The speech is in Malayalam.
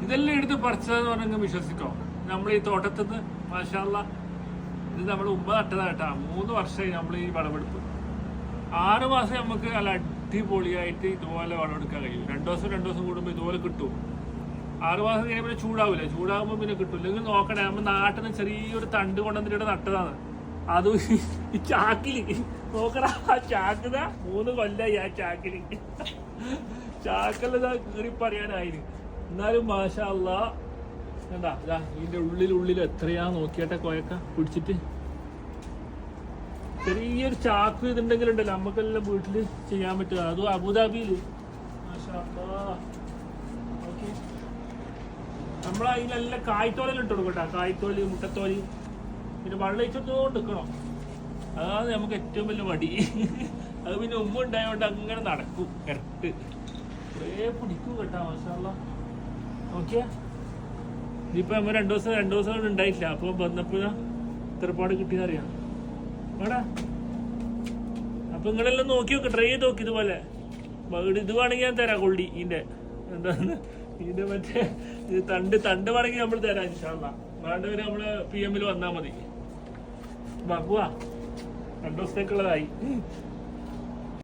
ഇതെല്ലാം എടുത്ത് പറിച്ചതെന്ന് പറഞ്ഞെങ്കിൽ വിശ്വസിക്കോ. നമ്മൾ ഈ തോട്ടത്തിൽ നിന്ന് മാഷാ അല്ലാ ഇത് നമ്മൾ ഉമ്മ നട്ടതായിട്ടാ. 3 വർഷമായി നമ്മൾ ഈ വിളവെടുപ്പ്. 6 മാസം നമുക്ക് നല്ല അടിപൊളിയായിട്ട് ഇതുപോലെ വിളവെടുക്കാൻ കഴിയും. 2 ദിവസം കൂടുമ്പോൾ ഇതുപോലെ കിട്ടും. 6 മാസം കഴിയുമ്പോൾ പിന്നെ ചൂടാവില്ല. ചൂടാകുമ്പോൾ പിന്നെ കിട്ടും. ഇല്ലെങ്കിൽ നോക്കണേ, നമ്മൾ നാട്ടിൽ നിന്ന് ചെറിയൊരു തണ്ട് കൊണ്ടുവന്നിട്ട് നട്ടതാണ്. അത് ഈ ചാക്കില് നോക്കണ, ആ ചാക്കിതാ 3 കൊല്ലായി ആ ചാക്കില്. ചാക്കല്ലതാ കീറി പറയാനായിന്. എന്നാലും മാഷാ അല്ലാ എന്താ ഇതാ ഇതിന്റെ ഉള്ളിൽ എത്രയാ നോക്കിയാട്ടെ കൊയക്ക പിടിച്ചിട്ട്. ചെറിയൊരു ചാക്ക് ഇതുണ്ടെങ്കിൽ ഉണ്ടല്ലോ നമുക്കെല്ലാം വീട്ടില് ചെയ്യാൻ പറ്റുക. അതും അബുദാബിയില് മാഷാ അല്ലാ. ഓക്കെ, നമ്മളതിലെല്ലാം കായ്ത്തോലെല്ലാം ഇട്ട് കൊടുക്കട്ടെ. കായ്ത്തോല്, മുട്ടത്തോല്, പിന്നെ വെള്ളം ഒഴിച്ചോണ്ട് നിൽക്കണം. അതാണ് നമുക്ക് ഏറ്റവും വലിയ മടി. അത് പിന്നെ ഉമ്മ ഉണ്ടായതുകൊണ്ട് അങ്ങനെ നടക്കും കറക്റ്റ്. കുറേ പിടിക്കും കേട്ടോ മാഷാ അല്ലാ. നോക്കിയാ ഇതിപ്പോ നമ്മൾ 2 ദിവസം കൊണ്ട് ഉണ്ടായിട്ടില്ല. അപ്പൊ വന്നപ്പോ ഇത്രപ്പാട് കിട്ടിയെന്നറിയാം വേടാ. അപ്പൊ നിങ്ങളെല്ലാം നോക്കി നോക്ക്, ട്രൈ ചെയ്ത് നോക്കി ഇതുപോലെ. ഇത് വേണമെങ്കിൽ ഞാൻ തരാം കൊള്ളി. ഇതിന്റെ എന്താന്ന് ഇതിന്റെ മറ്റേ തണ്ട് വേണമെങ്കിൽ നമ്മൾ തരാം ഇൻഷാ അല്ലാ. വേണ്ടവര് നമ്മള് PM വന്നാൽ മതി. പോവാ, 2 ദിവസത്തേക്കുള്ളതായി.